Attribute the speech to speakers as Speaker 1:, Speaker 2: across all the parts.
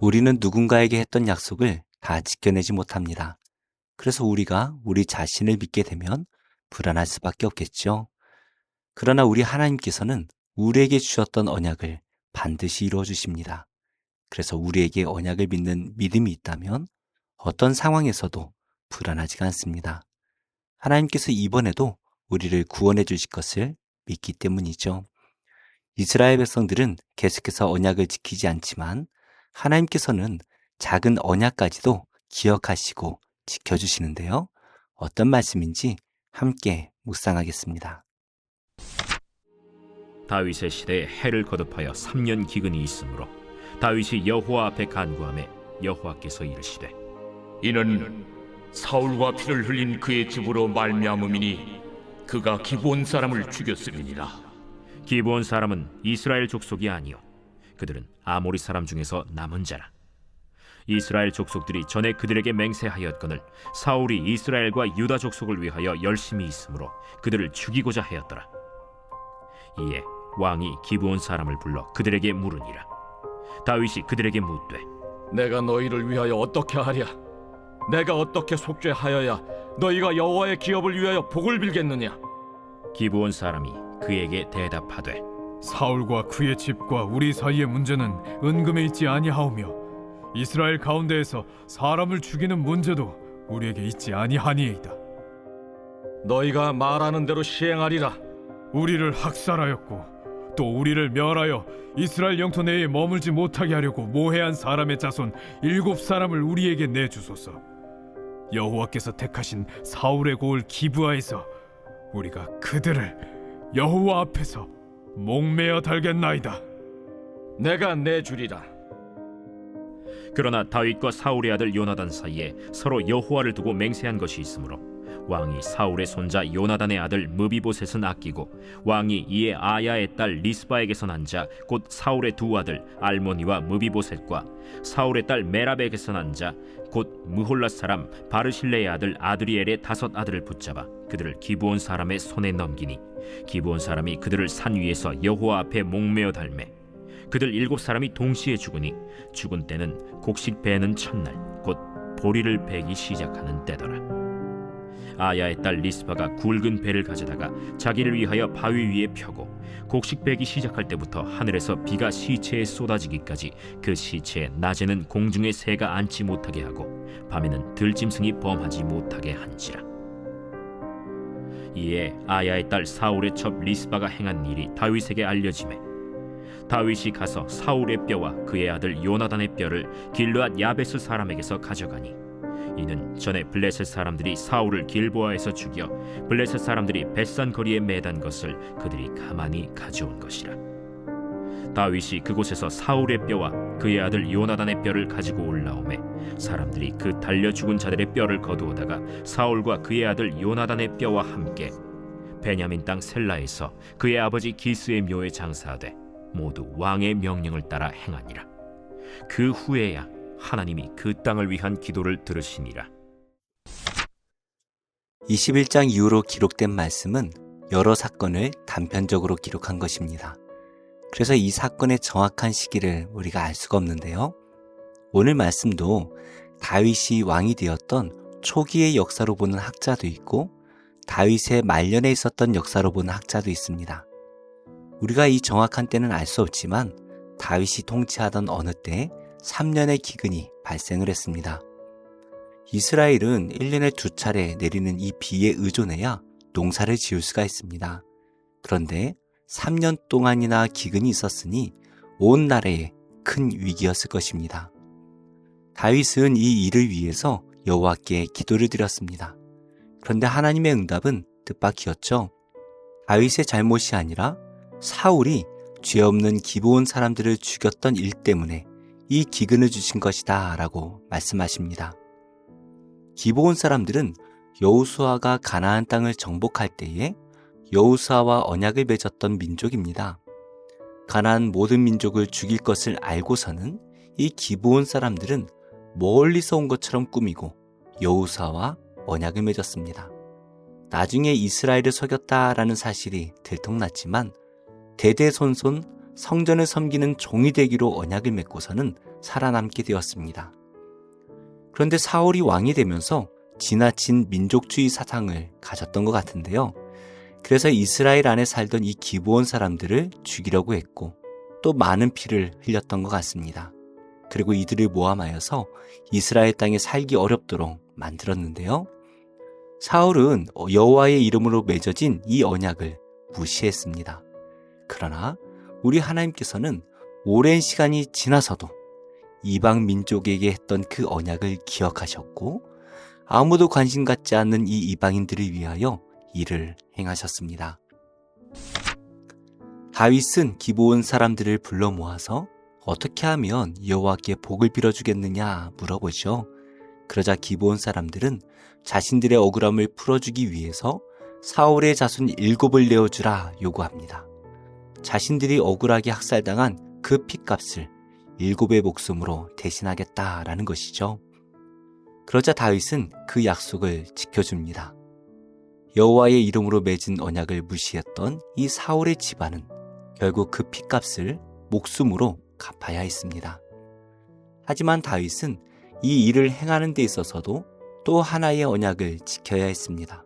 Speaker 1: 우리는 누군가에게 했던 약속을 다 지켜내지 못합니다. 그래서 우리가 우리 자신을 믿게 되면 불안할 수밖에 없겠죠. 그러나 우리 하나님께서는 우리에게 주셨던 언약을 반드시 이루어 주십니다. 그래서 우리에게 언약을 믿는 믿음이 있다면 어떤 상황에서도 불안하지가 않습니다. 하나님께서 이번에도 우리를 구원해 주실 것을 믿기 때문이죠. 이스라엘 백성들은 계속해서 언약을 지키지 않지만 하나님께서는 작은 언약까지도 기억하시고 지켜주시는데요. 어떤 말씀인지 함께 묵상하겠습니다.
Speaker 2: 다윗의 시대에 해를 거듭하여 3년 기근이 있으므로 다윗이 여호와 앞에 간구하매 여호와께서 이르시되
Speaker 3: 이는 사울과 피를 흘린 그의 집으로 말미암음이니 그가 기브온 사람을 죽였음이니라.
Speaker 2: 기브온 사람은 이스라엘 족속이 아니요 그들은 아모리 사람 중에서 남은 자라. 이스라엘 족속들이 전에 그들에게 맹세하였거늘 사울이 이스라엘과 유다 족속을 위하여 열심히 있으므로 그들을 죽이고자 하였더라. 이에 왕이 기브온 사람을 불러 그들에게 물으니라. 다윗이 그들에게 묻되
Speaker 3: 내가 너희를 위하여 어떻게 하랴? 내가 어떻게 속죄하여야 너희가 여호와의 기업을 위하여 복을 빌겠느냐?
Speaker 2: 기브온 사람이 그에게 대답하되
Speaker 4: 사울과 그의 집과 우리 사이의 문제는 은금에 있지 아니하오며 이스라엘 가운데에서 사람을 죽이는 문제도 우리에게 있지 아니하니이다.
Speaker 3: 너희가 말하는 대로 시행하리라.
Speaker 4: 우리를 학살하였고 또 우리를 멸하여 이스라엘 영토 내에 머물지 못하게 하려고 모해한 사람의 자손 7사람을 우리에게 내주소서. 여호와께서 택하신 사울의 고을 기브아에서 우리가 그들을 여호와 앞에서 목매어 달겠나이다.
Speaker 3: 내가 내주리라.
Speaker 2: 그러나 다윗과 사울의 아들 요나단 사이에 서로 여호와를 두고 맹세한 것이 있으므로 왕이 사울의 손자 요나단의 아들 무비보셋은 아끼고 왕이 이에 아야의 딸 리스바에게서 난 자 곧 사울의 두 아들 알모니와 무비보셋과 사울의 딸 메랍에게서 난 자 곧 무홀랏 사람 바르실레의 아들 아드리엘의 5 아들을 붙잡아 그들을 기브온 사람의 손에 넘기니 기브온 사람이 그들을 산 위에서 여호와 앞에 목매어 달매 그들 7사람이 동시에 죽으니 죽은 때는 곡식 베는 첫날 곧 보리를 베기 시작하는 때더라. 아야의 딸 리스바가 굵은 배를 가져다가 자기를 위하여 바위 위에 펴고 곡식 베기 시작할 때부터 하늘에서 비가 시체에 쏟아지기까지 그 시체에 낮에는 공중의 새가 앉지 못하게 하고 밤에는 들짐승이 범하지 못하게 한지라. 이에 아야의 딸 사울의 첩 리스바가 행한 일이 다윗에게 알려지매 다윗이 가서 사울의 뼈와 그의 아들 요나단의 뼈를 길르앗 야베스 사람에게서 가져가니 이는 전에 블레셋 사람들이 사울을 길보아에서 죽여 블레셋 사람들이 벳산 거리에 매단 것을 그들이 가만히 가져온 것이라. 다윗이 그곳에서 사울의 뼈와 그의 아들 요나단의 뼈를 가지고 올라오매 사람들이 그 달려 죽은 자들의 뼈를 거두어다가 사울과 그의 아들 요나단의 뼈와 함께 베냐민 땅 셀라에서 그의 아버지 기스의 묘에 장사하되 모두 왕의 명령을 따라 행하니라. 그 후에야 하나님이 그 땅을 위한 기도를 들으시니라.
Speaker 1: 21장 이후로 기록된 말씀은 여러 사건을 단편적으로 기록한 것입니다. 그래서 이 사건의 정확한 시기를 우리가 알 수가 없는데요. 오늘 말씀도 다윗이 왕이 되었던 초기의 역사로 보는 학자도 있고 다윗의 말년에 있었던 역사로 보는 학자도 있습니다. 우리가 이 정확한 때는 알 수 없지만 다윗이 통치하던 어느 때 3년의 기근이 발생을 했습니다. 이스라엘은 1년에 2차례 내리는 이 비에 의존해야 농사를 지을 수가 있습니다. 그런데 3년 동안이나 기근이 있었으니 온 나라에 큰 위기였을 것입니다. 다윗은 이 일을 위해서 여호와께 기도를 드렸습니다. 그런데 하나님의 응답은 뜻밖이었죠. 다윗의 잘못이 아니라 사울이 죄 없는 기브온 사람들을 죽였던 일 때문에 이 기근을 주신 것이다 라고 말씀하십니다. 기브온 사람들은 여호수아가 가나안 땅을 정복할 때에 여호수아와 언약을 맺었던 민족입니다. 가나안 모든 민족을 죽일 것을 알고서는 이 기브온 사람들은 멀리서 온 것처럼 꾸미고 여호수아와 언약을 맺었습니다. 나중에 이스라엘을 속였다라는 사실이 들통났지만 대대손손 성전을 섬기는 종이 되기로 언약을 맺고서는 살아남게 되었습니다. 그런데 사울이 왕이 되면서 지나친 민족주의 사상을 가졌던 것 같은데요. 그래서 이스라엘 안에 살던 이 기브온 사람들을 죽이려고 했고 또 많은 피를 흘렸던 것 같습니다. 그리고 이들을 모함하여서 이스라엘 땅에 살기 어렵도록 만들었는데요. 사울은 여호와의 이름으로 맺어진 이 언약을 무시했습니다. 그러나 우리 하나님께서는 오랜 시간이 지나서도 이방 민족에게 했던 그 언약을 기억하셨고 아무도 관심 갖지 않는 이 이방인들을 위하여 일을 행하셨습니다. 다윗은 기브온 사람들을 불러 모아서 어떻게 하면 여호와께 복을 빌어주겠느냐 물어보죠. 그러자 기브온 사람들은 자신들의 억울함을 풀어주기 위해서 사울의 자손 7을 내어주라 요구합니다. 자신들이 억울하게 학살당한 그 핏값을 7의 목숨으로 대신하겠다라는 것이죠. 그러자 다윗은 그 약속을 지켜줍니다. 여호와의 이름으로 맺은 언약을 무시했던 이 사울의 집안은 결국 그 핏값을 목숨으로 갚아야 했습니다. 하지만 다윗은 이 일을 행하는 데 있어서도 또 하나의 언약을 지켜야 했습니다.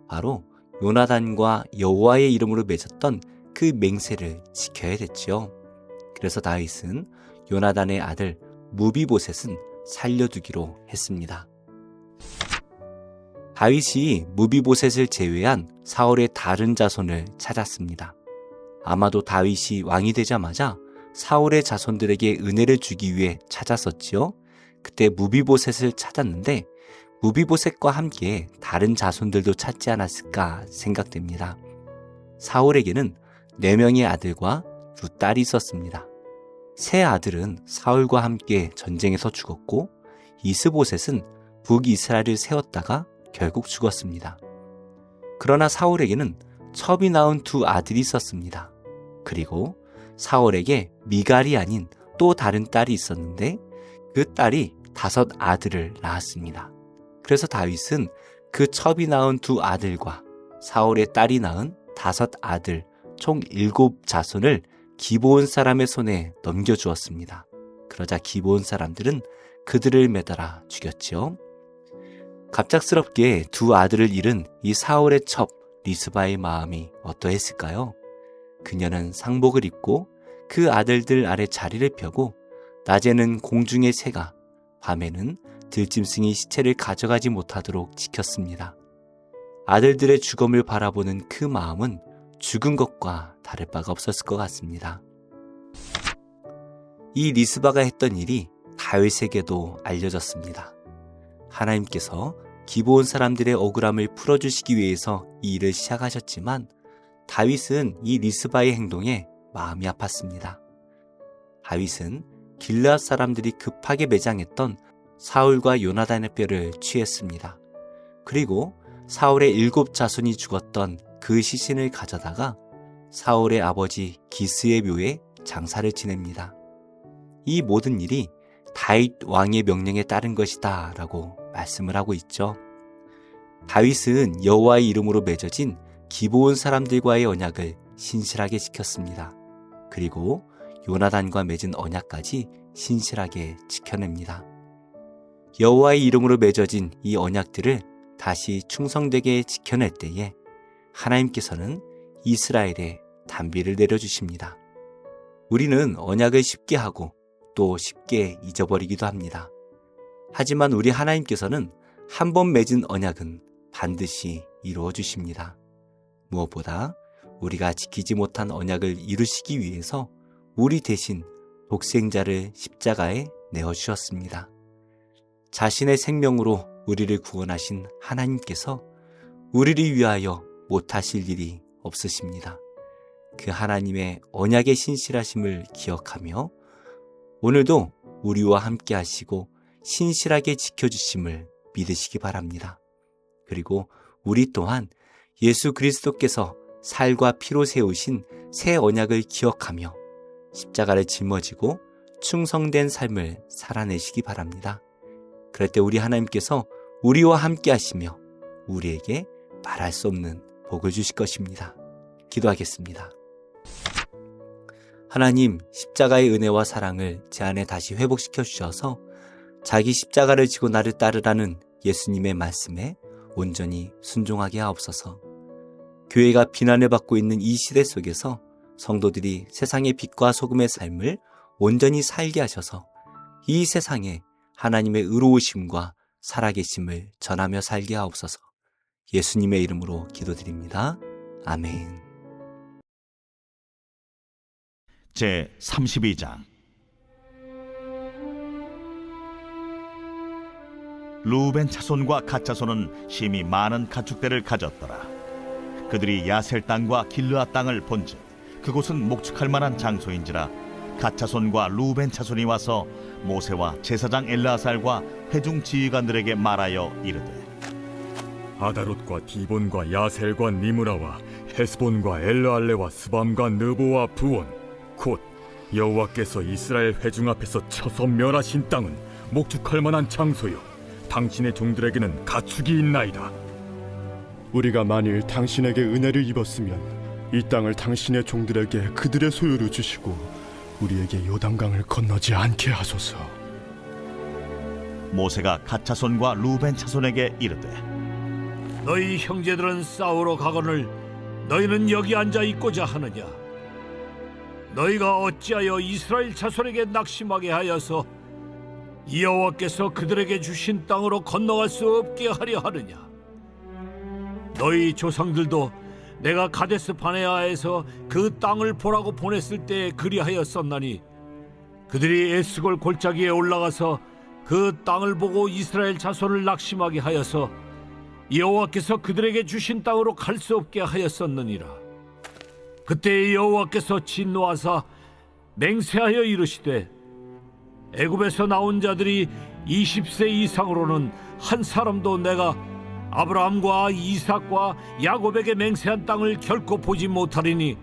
Speaker 1: 바로 요나단과 여호와의 이름으로 맺었던 그 맹세를 지켜야 됐지요. 그래서 다윗은 요나단의 아들 무비보셋은 살려두기로 했습니다. 다윗이 무비보셋을 제외한 사울의 다른 자손을 찾았습니다. 아마도 다윗이 왕이 되자마자 사울의 자손들에게 은혜를 주기 위해 찾았었지요. 그때 무비보셋을 찾았는데 무비보셋과 함께 다른 자손들도 찾지 않았을까 생각됩니다. 사울에게는 4명의 아들과 2딸이 있었습니다. 세 아들은 사울과 함께 전쟁에서 죽었고 이스보셋은 북이스라엘을 세웠다가 결국 죽었습니다. 그러나 사울에게는 첩이 낳은 2 아들이 있었습니다. 그리고 사울에게 미갈이 아닌 또 다른 딸이 있었는데 그 딸이 5 아들을 낳았습니다. 그래서 다윗은 그 첩이 낳은 2 아들과 사울의 딸이 낳은 5 아들 총 7 자손을 기브온 사람의 손에 넘겨주었습니다. 그러자 기브온 사람들은 그들을 매달아 죽였지요. 갑작스럽게 2 아들을 잃은 이 사울의 첩 리스바의 마음이 어떠했을까요? 그녀는 상복을 입고 그 아들들 아래 자리를 펴고 낮에는 공중의 새가 밤에는 들짐승이 시체를 가져가지 못하도록 지켰습니다. 아들들의 죽음을 바라보는 그 마음은 죽은 것과 다를 바가 없었을 것 같습니다. 이 리스바가 했던 일이 다윗에게도 알려졌습니다. 하나님께서 기브온 사람들의 억울함을 풀어주시기 위해서 이 일을 시작하셨지만 다윗은 이 리스바의 행동에 마음이 아팠습니다. 다윗은 길르앗 사람들이 급하게 매장했던 사울과 요나단의 뼈를 취했습니다. 그리고 사울의 7 자손이 죽었던 그 시신을 가져다가 사울의 아버지 기스의 묘에 장사를 지냅니다. 이 모든 일이 다윗 왕의 명령에 따른 것이다 라고 말씀을 하고 있죠. 다윗은 여호와의 이름으로 맺어진 기브온 사람들과의 언약을 신실하게 지켰습니다. 그리고 요나단과 맺은 언약까지 신실하게 지켜냅니다. 여호와의 이름으로 맺어진 이 언약들을 다시 충성되게 지켜낼 때에 하나님께서는 이스라엘에 단비를 내려주십니다. 우리는 언약을 쉽게 하고 또 쉽게 잊어버리기도 합니다. 하지만 우리 하나님께서는 한 번 맺은 언약은 반드시 이루어 주십니다. 무엇보다 우리가 지키지 못한 언약을 이루시기 위해서 우리 대신 독생자를 십자가에 내어주셨습니다. 자신의 생명으로 우리를 구원하신 하나님께서 우리를 위하여 못하실 일이 없으십니다. 그 하나님의 언약의 신실하심을 기억하며 오늘도 우리와 함께 하시고 신실하게 지켜주심을 믿으시기 바랍니다. 그리고 우리 또한 예수 그리스도께서 살과 피로 세우신 새 언약을 기억하며 십자가를 짊어지고 충성된 삶을 살아내시기 바랍니다. 그럴 때 우리 하나님께서 우리와 함께 하시며 우리에게 말할 수 없는 복을 주실 것입니다. 기도하겠습니다. 하나님 십자가의 은혜와 사랑을 제 안에 다시 회복시켜 주셔서 자기 십자가를 지고 나를 따르라는 예수님의 말씀에 온전히 순종하게 하옵소서. 교회가 비난을 받고 있는 이 시대 속에서 성도들이 세상의 빛과 소금의 삶을 온전히 살게 하셔서 이 세상에 하나님의 의로우심과 살아계심을 전하며 살게 하옵소서. 예수님의 이름으로 기도드립니다. 아멘.
Speaker 5: 제 32장. 루벤 차손과 갓 차손은 심히 많은 가축대를 가졌더라. 그들이 야셀 땅과 길르앗 땅을 본즉 그곳은 목축할 만한 장소인지라 갓 차손과 루벤 차손이 와서 모세와 제사장 엘르아살과 회중 지휘관들에게 말하여 이르되
Speaker 4: 아다롯과 디본과 야셀과 니므라와 헤스본과 엘르알레와 스밤과 느보와 부온 곧 여호와께서 이스라엘 회중 앞에서 쳐서 멸하신 땅은 목축할 만한 장소요 당신의 종들에게는 가축이 있나이다.
Speaker 6: 우리가 만일 당신에게 은혜를 입었으면 이 땅을 당신의 종들에게 그들의 소유로 주시고 우리에게 요단강을 건너지 않게 하소서.
Speaker 5: 모세가 갓 차손과 루벤 차손에게 이르되
Speaker 7: 너희 형제들은 싸우러 가거늘 너희는 여기 앉아 있고자 하느냐? 너희가 어찌하여 이스라엘 자손에게 낙심하게 하여서 여호와께서 그들에게 주신 땅으로 건너갈 수 없게 하려 하느냐? 너희 조상들도 내가 가데스 바네아에서 그 땅을 보라고 보냈을 때 그리하였었나니 그들이 에스골 골짜기에 올라가서 그 땅을 보고 이스라엘 자손을 낙심하게 하여서 여호와께서 그들에게 주신 땅으로 갈 수 없게 하였었느니라. 그때 여호와께서 진노하사 맹세하여 이르시되 애굽에서 나온 자들이 20세 이상으로는 한 사람도 내가 아브라함과 이삭과 야곱에게 맹세한 땅을 결코 보지 못하리니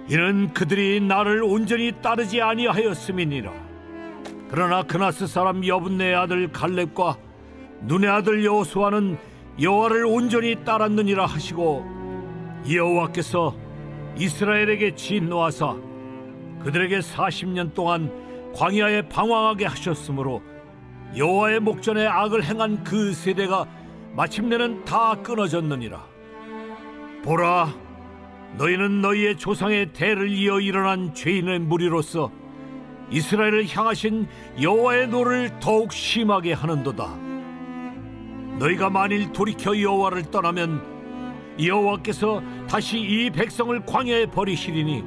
Speaker 7: 이는 그들이 나를 온전히 따르지 아니하였음이니라. 그러나 그나스 사람 여분네의 아들 갈렙과 눈의 아들 여호수아는 여호와를 온전히 따랐느니라 하시고 여호와께서 이스라엘에게 진노하사 그들에게 40년 동안 광야에 방황하게 하셨으므로 여호와의 목전에 악을 행한 그 세대가 마침내는 다 끊어졌느니라. 보라, 너희는 너희의 조상의 대를 이어 일어난 죄인의 무리로서 이스라엘을 향하신 여호와의 노를 더욱 심하게 하는도다. 너희가 만일 돌이켜 여호와를 떠나면 여호와께서 다시 이 백성을 광야에 버리시리니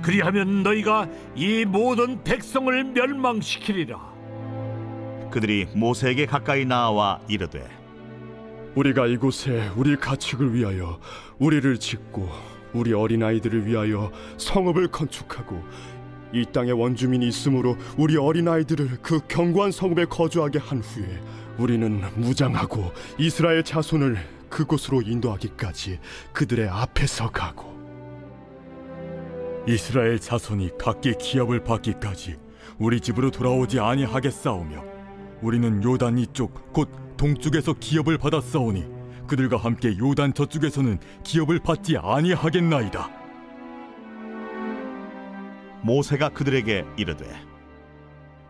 Speaker 7: 그리하면 너희가 이 모든 백성을 멸망시키리라.
Speaker 5: 그들이 모세에게 가까이 나와 이르되
Speaker 6: 우리가 이곳에 우리 가축을 위하여 우리를 짓고 우리 어린아이들을 위하여 성읍을 건축하고 이 땅에 원주민이 있으므로 우리 어린아이들을 그 견고한 성읍에 거주하게 한 후에 우리는 무장하고 이스라엘 자손을 그곳으로 인도하기까지 그들의 앞에서 가고
Speaker 4: 이스라엘 자손이 각기 기업을 받기까지 우리 집으로 돌아오지 아니하겠사오며 우리는 요단 이쪽 곧 동쪽에서 기업을 받았사오니 그들과 함께 요단 저쪽에서는 기업을 받지 아니하겠나이다.
Speaker 5: 모세가 그들에게 이르되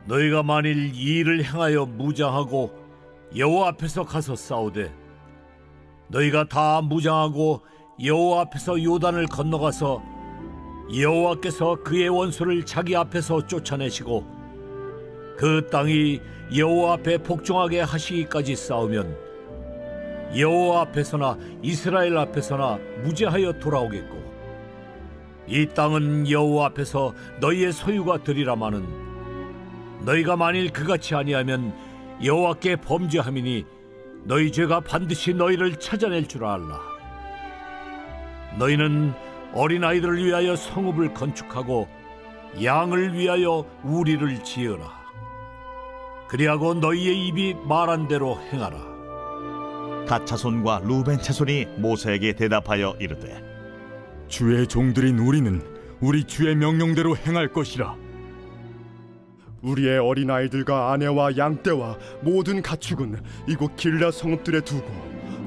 Speaker 7: 너희가 만일 이 일을 행하여 무장하고 여호와 앞에서 가서 싸우되 너희가 다 무장하고 여호와 앞에서 요단을 건너가서 여호와께서 그의 원수를 자기 앞에서 쫓아내시고 그 땅이 여호와 앞에 복종하게 하시기까지 싸우면 여호와 앞에서나 이스라엘 앞에서나 무죄하여 돌아오겠고 이 땅은 여호와 앞에서 너희의 소유가 되리라마는 너희가 만일 그같이 아니하면 여호와께 범죄함이니 너희 죄가 반드시 너희를 찾아낼 줄 알라. 너희는 어린아이들을 위하여 성읍을 건축하고 양을 위하여 우리를 지으라. 그리하고 너희의 입이 말한 대로 행하라.
Speaker 5: 갓 차손과 루벤 차손이 모세에게 대답하여 이르되
Speaker 4: 주의 종들인 우리는 우리 주의 명령대로 행할 것이라.
Speaker 6: 우리의 어린아이들과 아내와 양떼와 모든 가축은 이곳 길라 성읍들에 두고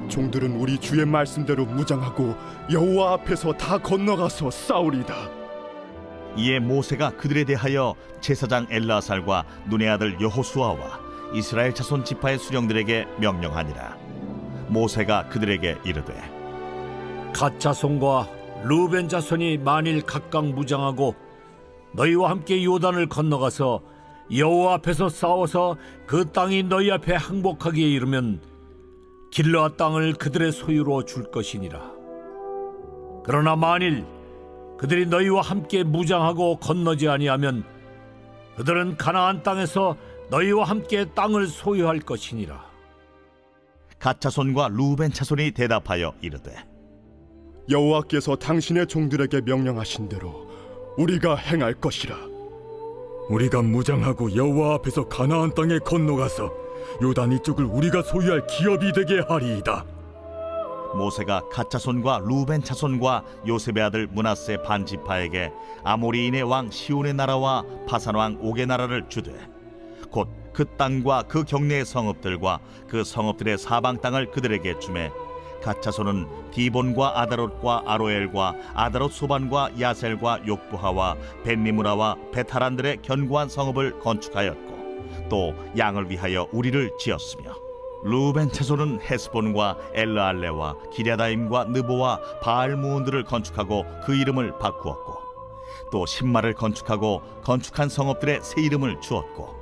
Speaker 6: 종들은 우리 주의 말씀대로 무장하고 여호와 앞에서 다 건너가서 싸우리다.
Speaker 5: 이에 모세가 그들에 대하여 제사장 엘르아살과 눈의 아들 여호수아와 이스라엘 자손 지파의 수령들에게 명령하니라. 모세가 그들에게 이르되
Speaker 7: 갓 자손과 루벤 자손이 만일 각각 무장하고 너희와 함께 요단을 건너가서 여호와 앞에서 싸워서 그 땅이 너희 앞에 항복하기에 이르면 길르앗 땅을 그들의 소유로 줄 것이니라. 그러나 만일 그들이 너희와 함께 무장하고 건너지 아니하면 그들은 가나안 땅에서 너희와 함께 땅을 소유할 것이니라.
Speaker 5: 갓 자손과 루벤 자손이 대답하여 이르되
Speaker 6: 여호와께서 당신의 종들에게 명령하신 대로 우리가 행할 것이라. 우리가 무장하고 여호와 앞에서 가나안 땅에 건너가서 요단 이쪽을 우리가 소유할 기업이 되게 하리이다.
Speaker 5: 모세가 갓 자손과 루벤 자손과 요셉의 아들 므낫세 반 지파에게 아모리인의 왕 시온의 나라와 바산 왕 옥의 나라를 주되 곧 그 땅과 그 경내의 성읍들과 그 성읍들의 사방 땅을 그들에게 주매 갓 자손은 디본과 아다롯과 아로엘과 아다롯 소반과 야셀과 욕부하와 벤니무라와 베타란들의 견고한 성읍을 건축하였고 또 양을 위하여 우리를 지었으며 루벤 자손은 헤스본과 엘르알레와 기랴다임과 느보와 바알무온들을 건축하고 그 이름을 바꾸었고 또 신마를 건축하고 건축한 성읍들의 새 이름을 주었고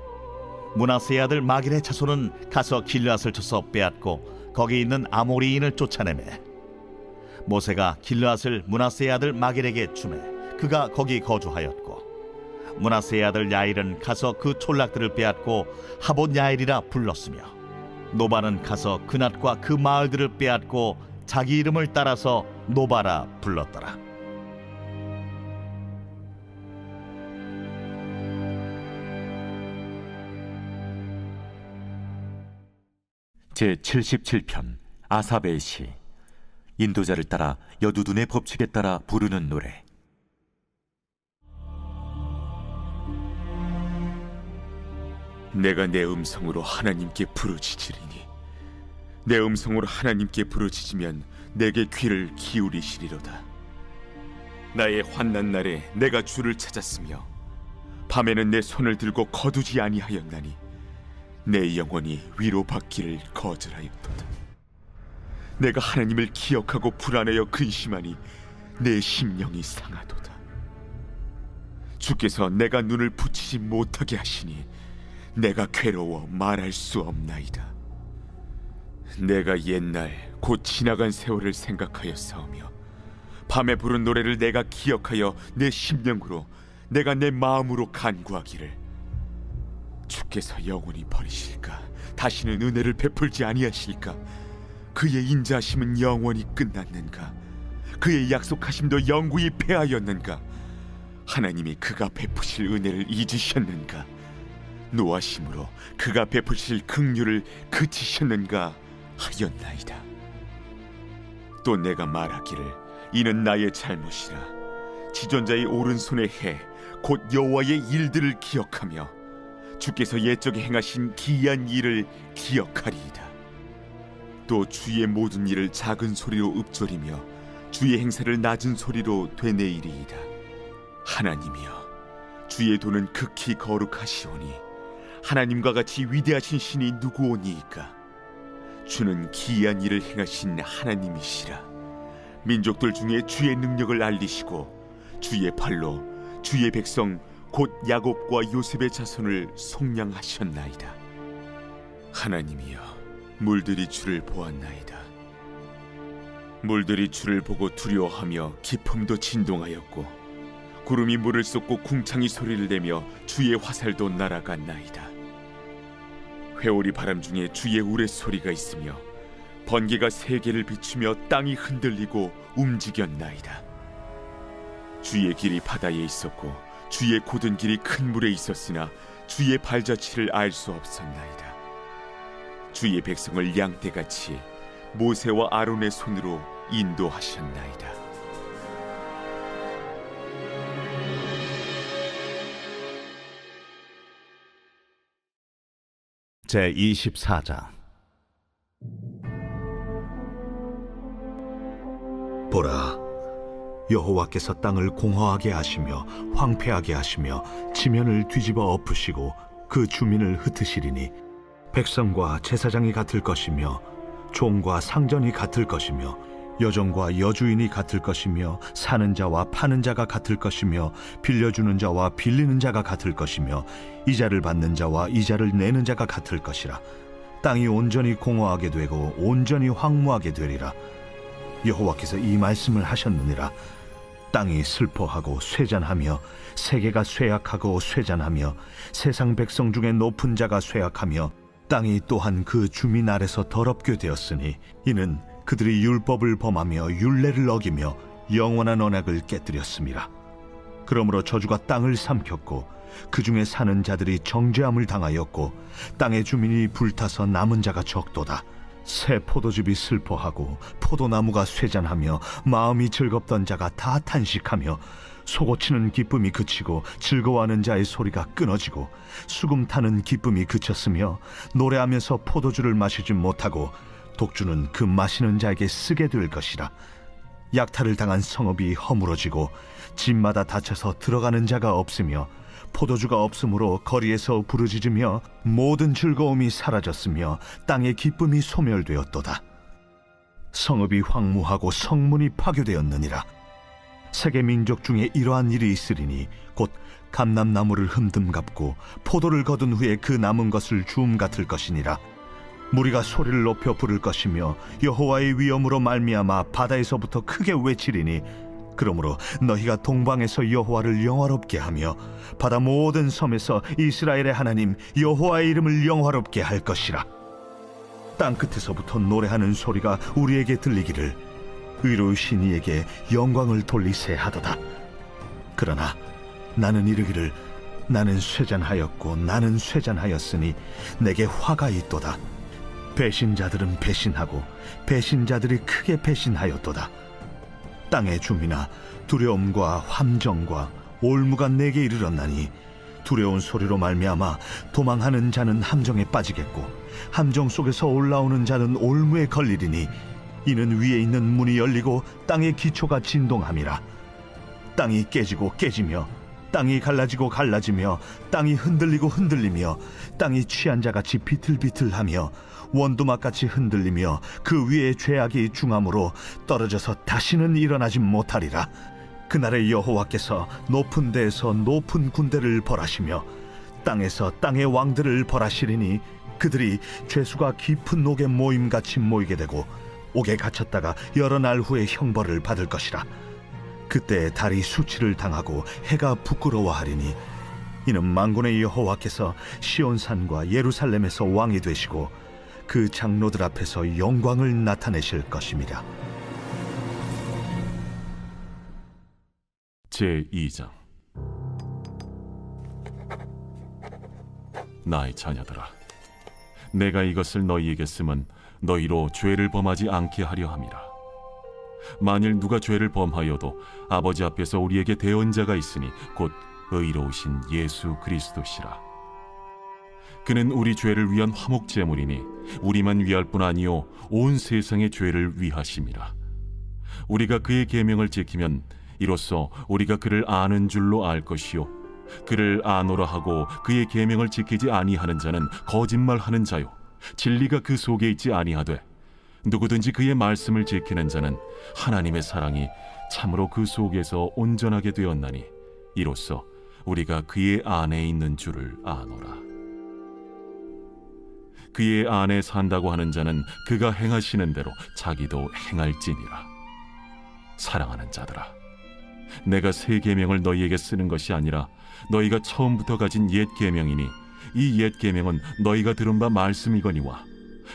Speaker 5: 므낫세의 아들 마길의 자손은 가서 길르앗을 쳐서 빼앗고 거기 있는 아모리인을 쫓아내매 모세가 길르앗을 므낫세의 아들 마길에게 주매 그가 거기 거주하였고 므낫세의 아들 야일은 가서 그 촌락들을 빼앗고 하봇 야일이라 불렀으며 노바는 가서 그낫과 그 마을들을 빼앗고 자기 이름을 따라서 노바라 불렀더라.
Speaker 8: 제77편 아삽의 시. 인도자를 따라 여두둔의 법칙에 따라 부르는 노래.
Speaker 9: 내가 내 음성으로 하나님께 부르짖으리니 내 음성으로 하나님께 부르짖으면 내게 귀를 기울이시리로다. 나의 환난 날에 내가 주를 찾았으며 밤에는 내 손을 들고 거두지 아니하였나니 내 영혼이 위로받기를 거절하였도다. 내가 하나님을 기억하고 불안하여 근심하니 내 심령이 상하도다. 주께서 내가 눈을 붙이지 못하게 하시니 내가 괴로워 말할 수 없나이다. 내가 옛날 곧 지나간 세월을 생각하여 싸우며 밤에 부른 노래를 내가 기억하여 내 심령으로 내가 내 마음으로 간구하기를 주께서 영원히 버리실까? 다시는 은혜를 베풀지 아니하실까? 그의 인자하심은 영원히 끝났는가? 그의 약속하심도 영구히 패하였는가? 하나님이 그가 베푸실 은혜를 잊으셨는가? 노하심으로 그가 베푸실 긍휼을 그치셨는가 하였나이다. 또 내가 말하기를 이는 나의 잘못이라. 지존자의 오른손의 해 곧 여호와의 일들을 기억하며 주께서 옛적에 행하신 기이한 일을 기억하리이다. 또 주의 모든 일을 작은 소리로 읊조리며 주의 행사를 낮은 소리로 되뇌이리이다. 하나님이여, 주의 도는 극히 거룩하시오니 하나님과 같이 위대하신 신이 누구오니이까? 주는 기이한 일을 행하신 하나님이시라. 민족들 중에 주의 능력을 알리시고 주의 팔로 주의 백성 곧 야곱과 요셉의 자손을 속량하셨나이다. 하나님이여, 물들이 주를 보았나이다. 물들이 주를 보고 두려워하며 기품도 진동하였고 구름이 물을 쏟고 궁창이 소리를 내며 주의 화살도 날아갔나이다. 회오리 바람 중에 주의 우레소리가 있으며 번개가 세계를 비추며 땅이 흔들리고 움직였나이다. 주의 길이 바다에 있었고 주의 곧은 길이 큰 물에 있었으나 주의 발자취를 알 수 없었나이다. 주의 백성을 양떼같이 모세와 아론의 손으로 인도하셨나이다.
Speaker 5: 제24장.
Speaker 10: 보라, 여호와께서 땅을 공허하게 하시며 황폐하게 하시며 지면을 뒤집어 엎으시고 그 주민을 흩으시리니 백성과 제사장이 같을 것이며 종과 상전이 같을 것이며 여종과 여주인이 같을 것이며 사는 자와 파는 자가 같을 것이며 빌려주는 자와 빌리는 자가 같을 것이며 이자를 받는 자와 이자를 내는 자가 같을 것이라. 땅이 온전히 공허하게 되고 온전히 황무하게 되리라. 여호와께서 이 말씀을 하셨느니라. 땅이 슬퍼하고 쇠잔하며 세계가 쇠약하고 쇠잔하며 세상 백성 중에 높은 자가 쇠약하며 땅이 또한 그 주민 아래서 더럽게 되었으니 이는 그들이 율법을 범하며 율례를 어기며 영원한 언약을 깨뜨렸음이라. 그러므로 저주가 땅을 삼켰고 그 중에 사는 자들이 정죄함을 당하였고 땅의 주민이 불타서 남은 자가 적도다. 새 포도즙이 슬퍼하고 포도나무가 쇠잔하며 마음이 즐겁던 자가 다 탄식하며 속고치는 기쁨이 그치고 즐거워하는 자의 소리가 끊어지고 수금 타는 기쁨이 그쳤으며 노래하면서 포도주를 마시지 못하고 독주는 그 마시는 자에게 쓰게 될 것이라. 약탈을 당한 성읍이 허물어지고 집마다 닫혀서 들어가는 자가 없으며 포도주가 없으므로 거리에서 부르짖으며 모든 즐거움이 사라졌으며 땅의 기쁨이 소멸되었도다. 성읍이 황무하고 성문이 파괴되었느니라. 세계 민족 중에 이러한 일이 있으리니 곧 감람나무를 흠듬 갚고 포도를 거둔 후에 그 남은 것을 주움 같을 것이니라. 무리가 소리를 높여 부를 것이며 여호와의 위엄으로 말미암아 바다에서부터 크게 외치리니 그러므로 너희가 동방에서 여호와를 영화롭게 하며 바다 모든 섬에서 이스라엘의 하나님 여호와의 이름을 영화롭게 할 것이라. 땅 끝에서부터 노래하는 소리가 우리에게 들리기를 의로우신 이에게 영광을 돌리세 하도다. 그러나 나는 이르기를 나는 쇠잔하였고 나는 쇠잔하였으니 내게 화가 있도다. 배신자들은 배신하고 배신자들이 크게 배신하였도다. 땅의 주민아, 두려움과 함정과 올무가 내게 이르렀나니 두려운 소리로 말미암아 도망하는 자는 함정에 빠지겠고 함정 속에서 올라오는 자는 올무에 걸리리니 이는 위에 있는 문이 열리고 땅의 기초가 진동함이라. 땅이 깨지고 깨지며 땅이 갈라지고 갈라지며 땅이 흔들리고 흔들리며 땅이 취한 자같이 비틀비틀하며 원두막같이 흔들리며 그 위에 죄악이 중함으로 떨어져서 다시는 일어나지 못하리라. 그날에 여호와께서 높은 데에서 높은 군대를 벌하시며 땅에서 땅의 왕들을 벌하시리니 그들이 죄수가 깊은 옥에 모임같이 모이게 되고 옥에 갇혔다가 여러 날 후에 형벌을 받을 것이라. 그때 달이 수치를 당하고 해가 부끄러워하리니 이는 만군의 여호와께서 시온산과 예루살렘에서 왕이 되시고 그 장로들 앞에서 영광을 나타내실 것입니다.
Speaker 11: 제2장. 나의 자녀들아, 내가 이것을 너희에게 쓰면 너희로 죄를 범하지 않게 하려 함이라. 만일 누가 죄를 범하여도 아버지 앞에서 우리에게 대언자가 있으니 곧 의로우신 예수 그리스도시라. 그는 우리 죄를 위한 화목 제물이니 우리만 위할 뿐 아니요 온 세상의 죄를 위하심이라. 우리가 그의 계명을 지키면 이로써 우리가 그를 아는 줄로 알 것이요 그를 아노라 하고 그의 계명을 지키지 아니하는 자는 거짓말하는 자요 진리가 그 속에 있지 아니하되 누구든지 그의 말씀을 지키는 자는 하나님의 사랑이 참으로 그 속에서 온전하게 되었나니 이로써 우리가 그의 안에 있는 줄을 아노라. 그의 안에 산다고 하는 자는 그가 행하시는 대로 자기도 행할지니라. 사랑하는 자들아, 내가 새 계명을 너희에게 쓰는 것이 아니라 너희가 처음부터 가진 옛 계명이니 이 옛 계명은 너희가 들은 바 말씀이거니와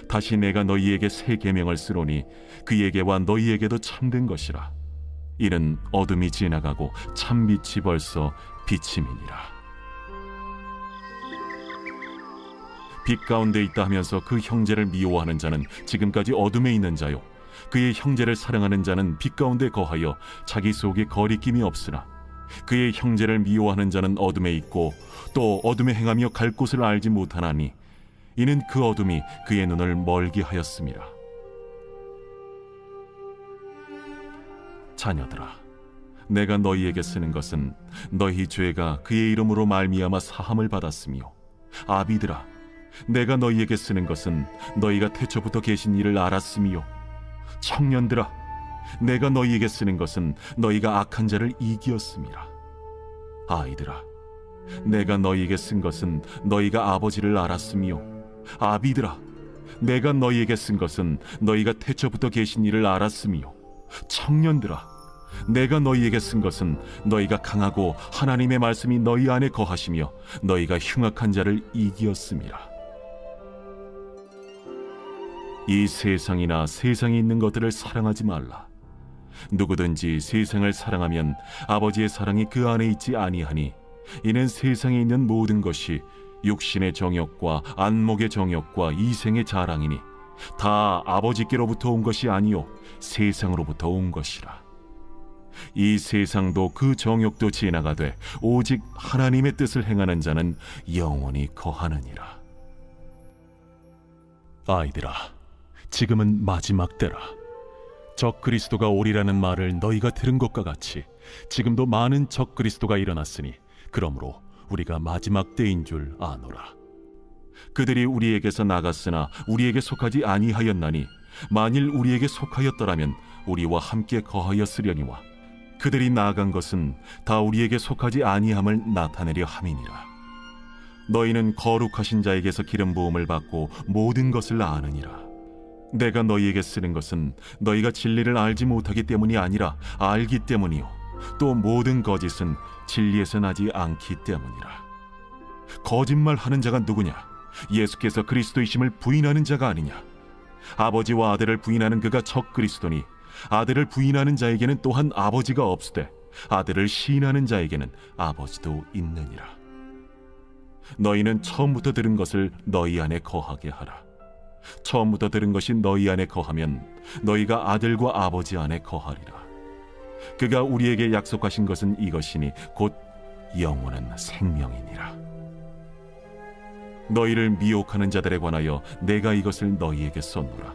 Speaker 11: 다시 내가 너희에게 새 계명을 쓰노니 그에게와 너희에게도 참된 것이라. 이는 어둠이 지나가고 참빛이 벌써 비침이니라. 빛 가운데 있다 하면서 그 형제를 미워하는 자는 지금까지 어둠에 있는 자요 그의 형제를 사랑하는 자는 빛 가운데 거하여 자기 속에 거리낌이 없으나 그의 형제를 미워하는 자는 어둠에 있고 또 어둠에 행하며 갈 곳을 알지 못하나니 이는 그 어둠이 그의 눈을 멀게 하였음이라. 자녀들아, 내가 너희에게 쓰는 것은 너희 죄가 그의 이름으로 말미암아 사함을 받았으며, 아비들아, 내가 너희에게 쓰는 것은 너희가 태초부터 계신 이를 알았으며, 청년들아, 내가 너희에게 쓰는 것은 너희가 악한 자를 이기었음이라. 아이들아, 내가 너희에게 쓴 것은 너희가 아버지를 알았으며, 아비들아, 내가 너희에게 쓴 것은 너희가 태초부터 계신 이를 알았으며, 청년들아, 내가 너희에게 쓴 것은 너희가 강하고 하나님의 말씀이 너희 안에 거하시며 너희가 흉악한 자를 이기었음이라. 이 세상이나 세상에 있는 것들을 사랑하지 말라. 누구든지 세상을 사랑하면 아버지의 사랑이 그 안에 있지 아니하니, 이는 세상에 있는 모든 것이 육신의 정욕과 안목의 정욕과 이생의 자랑이니 다 아버지께로부터 온 것이 아니요 세상으로부터 온 것이라. 이 세상도 그 정욕도 지나가되 오직 하나님의 뜻을 행하는 자는 영원히 거하느니라.
Speaker 12: 아이들아, 지금은 마지막 때라. 적 그리스도가 오리라는 말을 너희가 들은 것과 같이 지금도 많은 적 그리스도가 일어났으니 그러므로 우리가 마지막 때인 줄 아노라.
Speaker 11: 그들이 우리에게서 나갔으나 우리에게 속하지 아니하였나니, 만일 우리에게 속하였더라면 우리와 함께 거하였으려니와, 그들이 나아간 것은 다 우리에게 속하지 아니함을 나타내려 함이니라. 너희는 거룩하신 자에게서 기름 부음을 받고 모든 것을 아느니라. 내가 너희에게 쓰는 것은 너희가 진리를 알지 못하기 때문이 아니라 알기 때문이요, 또 모든 거짓은 진리에서 나지 않기 때문이라. 거짓말하는 자가 누구냐? 예수께서 그리스도이심을 부인하는 자가 아니냐? 아버지와 아들을 부인하는 그가 적 그리스도니, 아들을 부인하는 자에게는 또한 아버지가 없으되 아들을 시인하는 자에게는 아버지도 있느니라. 너희는 처음부터 들은 것을 너희 안에 거하게 하라. 처음부터 들은 것이 너희 안에 거하면 너희가 아들과 아버지 안에 거하리라. 그가 우리에게 약속하신 것은 이것이니 곧 영원한 생명이니라. 너희를 미혹하는 자들에 관하여 내가 이것을 너희에게 썼노라.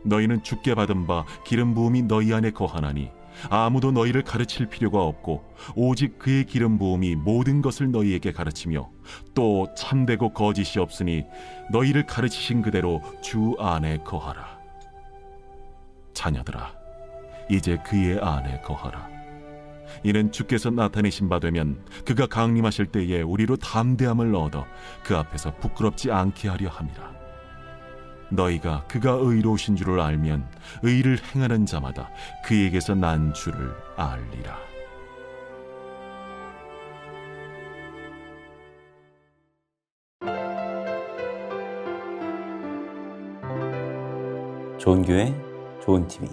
Speaker 11: 너희는 주께 받은 바 기름 부음이 너희 안에 거하나니 아무도 너희를 가르칠 필요가 없고 오직 그의 기름 부음이 모든 것을 너희에게 가르치며, 또 참되고 거짓이 없으니 너희를 가르치신 그대로 주 안에 거하라. 자녀들아, 이제 그의 안에 거하라. 이는 주께서 나타내신 바 되면 그가 강림하실 때에 우리로 담대함을 얻어 그 앞에서 부끄럽지 않게 하려 함이라. 너희가 그가 의로우신 줄을 알면 의를 행하는 자마다 그에게서 난 줄을 알리라.
Speaker 1: 좋은 교회, 좋은 TV.